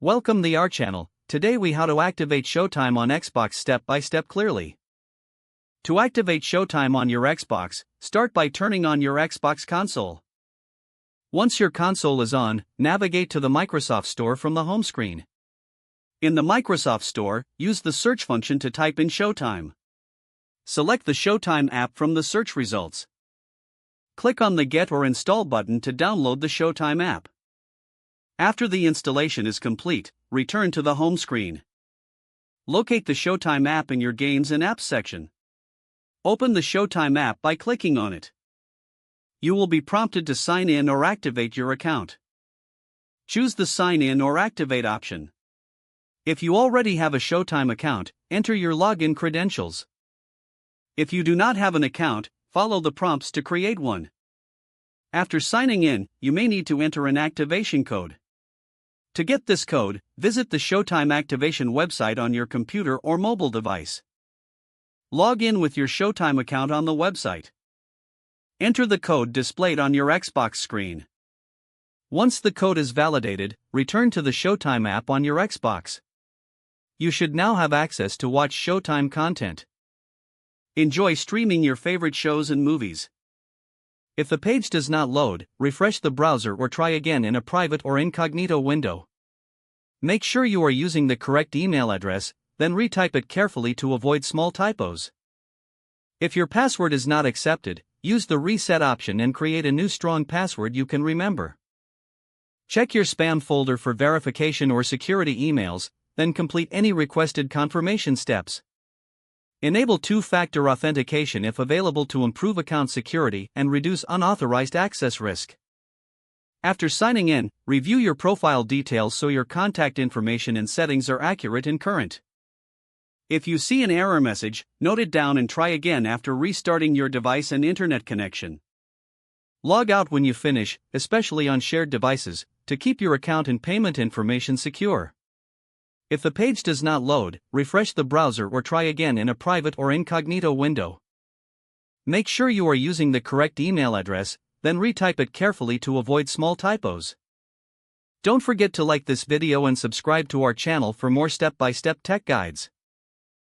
Welcome the our channel. Today we how to activate Showtime on Xbox step by step clearly. To activate Showtime on your Xbox, start by turning on your Xbox console. Once your console is on, navigate to the Microsoft Store from the home screen. In the Microsoft Store, use the search function to type in Showtime. Select the Showtime app from the search results. Click on the Get or Install button to download the Showtime app. After the installation is complete, return to the home screen. Locate the Showtime app in your Games and Apps section. Open the Showtime app by clicking on it. You will be prompted to sign in or activate your account. Choose the Sign in or Activate option. If you already have a Showtime account, enter your login credentials. If you do not have an account, follow the prompts to create one. After signing in, you may need to enter an activation code. To get this code, visit the Showtime activation website on your computer or mobile device. Log in with your Showtime account on the website. Enter the code displayed on your Xbox screen. Once the code is validated, return to the Showtime app on your Xbox. You should now have access to watch Showtime content. Enjoy streaming your favorite shows and movies. If the page does not load, refresh the browser or try again in a private or incognito window. Make sure you are using the correct email address, then retype it carefully to avoid small typos. If your password is not accepted, use the reset option and create a new strong password you can remember. Check your spam folder for verification or security emails, then complete any requested confirmation steps. Enable two-factor authentication if available to improve account security and reduce unauthorized access risk. After signing in, review your profile details so your contact information and settings are accurate and current. If you see an error message, note it down and try again after restarting your device and internet connection. Log out when you finish, especially on shared devices, to keep your account and payment information secure. If the page does not load, refresh the browser or try again in a private or incognito window. Make sure you are using the correct email address, then retype it carefully to avoid small typos. Don't forget to like this video and subscribe to our channel for more step-by-step tech guides.